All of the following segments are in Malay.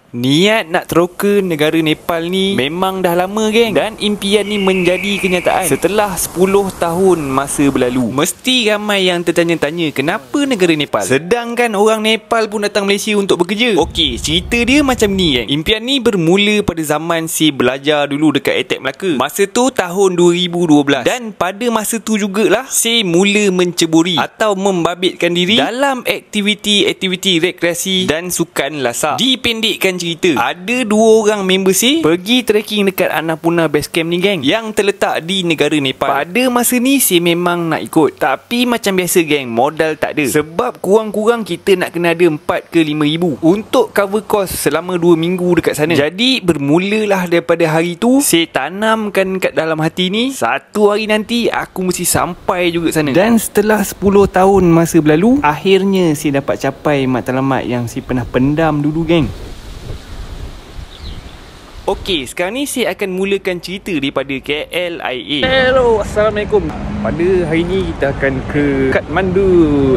Niat nak teroka negara Nepal ni memang dah lama geng. Dan impian ni menjadi kenyataan setelah 10 tahun masa berlalu. Mesti ramai yang tertanya-tanya kenapa negara Nepal, sedangkan orang Nepal pun datang Malaysia untuk bekerja. Okey, cerita dia macam ni geng. Impian ni bermula pada zaman si belajar dulu dekat ETEK Melaka. Masa tu tahun 2012. Dan pada masa tu jugalah si mula menceburi atau membabitkan diri dalam aktiviti rekreasi dan sukan lasak. Dipendekkan cerita, ada 2 orang member si pergi trekking dekat Annapurna Base Camp ni geng, yang terletak di negara Nepal. Pada masa ni si memang nak ikut, tapi macam biasa geng, modal tak ada. Sebab kurang-kurang kita nak kena ada 4 ke 5 ribu untuk cover cost selama 2 minggu dekat sana. Jadi bermulalah daripada hari tu, si tanamkan kat dalam hati ni, satu hari nanti aku mesti sampai juga sana. Dan setelah 10 tahun masa berlalu, akhirnya si dapat capai matlamat yang si pernah pendam dulu geng. Okey, sekarang ni saya akan mulakan cerita daripada KLIA. Hello, Assalamualaikum. Pada hari ni kita akan ke Kathmandu,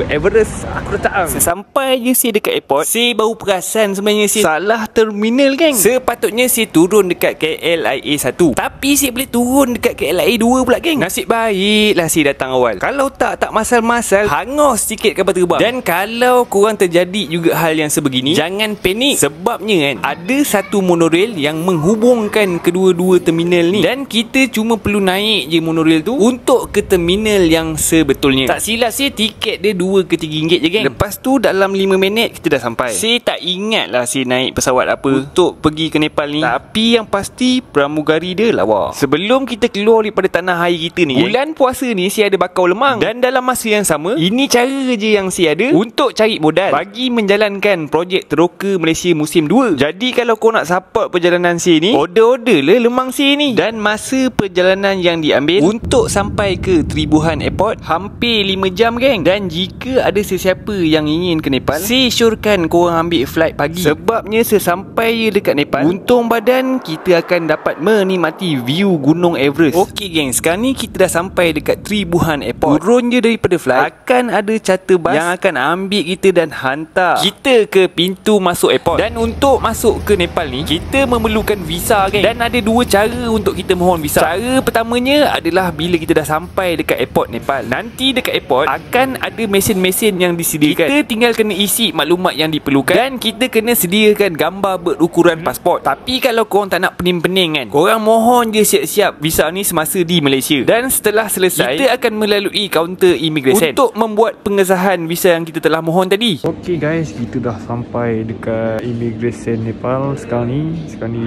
Everest aku datang. Sesampai je saya dekat airport, saya baru perasan sebenarnya saya salah terminal geng. Sepatutnya saya turun dekat KLIA 1, tapi saya boleh turun dekat KLIA 2 pula geng. Nasib baiklah saya datang awal. Kalau tak masal-masal, hangus sikit kapal terbang. Dan kalau korang terjadi juga hal yang sebegini, jangan panik. Sebabnya kan, ada satu monorail yang menghubungkan kedua-dua terminal ni, dan kita cuma perlu naik je monorail tu untuk ke terminal yang sebetulnya. Tak silap saya, tiket dia 2 ke 3 ringgit je geng. Lepas tu dalam 5 minit kita dah sampai. Saya tak ingat lah saya naik pesawat apa untuk pergi ke Nepal ni, tapi yang pasti pramugari dia lawa. Sebelum kita keluar daripada tanah air kita ni, bulan puasa ni saya ada bakau lemang. Dan dalam masa yang sama, ini cara je yang saya ada untuk cari modal bagi menjalankan projek teroka Malaysia musim 2. Jadi kalau kau nak support perjalanan saya ni, order lah lemang saya ni. Dan masa perjalanan yang diambil untuk sampai ke Tribuhan Airport hampir 5 jam geng. Dan jika ada sesiapa yang ingin ke Nepal, saya syorkan korang ambil flight pagi. Sebabnya sesampai dekat Nepal, untung badan kita akan dapat menikmati view Gunung Everest. Okey geng, sekarang ni kita dah sampai dekat Tribuhan Airport. Turun je daripada flight, akan ada charter bus yang akan ambil kita dan hantar kita ke pintu masuk airport. Dan untuk masuk ke Nepal ni, kita memerlukan visa geng. Dan ada 2 cara untuk kita mohon visa. Cara pertamanya adalah bila kita dah sampai dekat airport Nepal. Nanti dekat airport akan ada mesin-mesin yang disediakan. Kita tinggal kena isi maklumat yang diperlukan, dan kita kena sediakan gambar berukuran pasport. Tapi kalau korang tak nak pening-pening kan, korang mohon je siap-siap visa ni semasa di Malaysia. Dan setelah selesai, kita akan melalui kaunter immigration untuk membuat pengesahan visa yang kita telah mohon tadi. Okey guys, kita dah sampai dekat immigration Nepal sekarang ni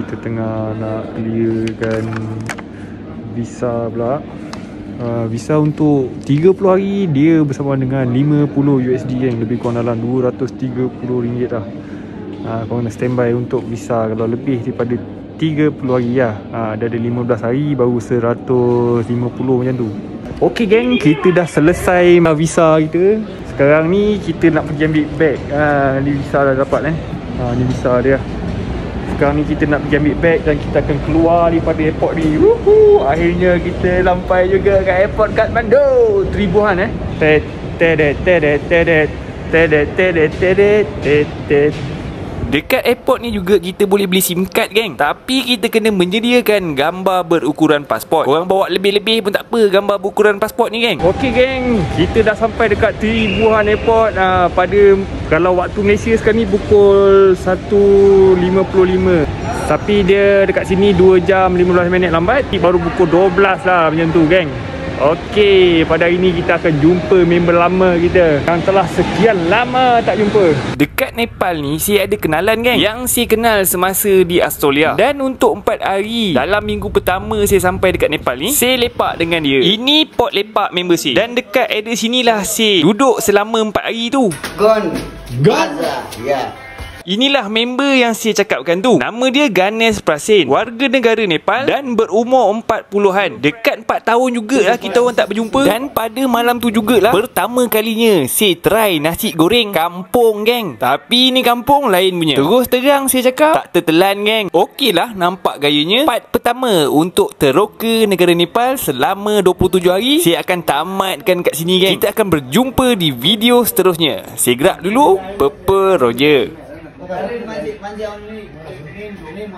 kita tengah nak clearkan visa pula. Visa untuk 30 hari dia bersama dengan 50 USD yang lebih kurang dalam 230 ringgit lah. Korang nak standby untuk visa kalau lebih daripada 30 hari lah. Dia ada 15 hari baru 150 macam tu. Okey geng, kita dah selesai visa kita. Sekarang ni kita nak pergi ambil beg. Ni visa dah dapat ni visa dia. Sekarang ni kita nak pergi ambil beg dan kita akan keluar daripada airport ni. Akhirnya kita sampai juga kat airport Kathmandu, Tribuhan Dekat airport ni juga kita boleh beli SIM card geng. Tapi kita kena menyediakan gambar berukuran pasport. Korang bawa lebih-lebih pun tak apa gambar berukuran pasport ni geng. Okey geng, kita dah sampai dekat Tribuhan Airport pada, kalau waktu Malaysia sekarang ni pukul 1.55. Tapi dia dekat sini 2 jam 15 minit lambat. Baru pukul 12 lah macam tu geng. Okey, pada hari ni kita akan jumpa member lama kita yang telah sekian lama tak jumpa. Dekat Nepal ni saya ada kenalan geng, yang saya kenal semasa di Australia. Dan untuk 4 hari dalam minggu pertama saya sampai dekat Nepal ni, saya lepak dengan dia. Ini pot lepak member saya. Dan dekat area sinilah saya duduk selama 4 hari tu. Gon ya. Inilah member yang saya cakapkan tu. Nama dia Ganesh Prasen, warga negara Nepal dan berumur 40-an. Dekat 4 tahun jugalah kita orang tak berjumpa. Dan pada malam tu jugalah pertama kalinya saya try nasi goreng kampung geng. Tapi ni kampung lain punya. Terus terang saya cakap, tak tertelan geng. Okey lah, nampak gayanya. Part pertama untuk teroka negara Nepal selama 27 hari saya akan tamatkan kat sini geng. Kita akan berjumpa di video seterusnya. Saya gerak dulu. Papa Roger. अरे माझे माझे ऑनलाईन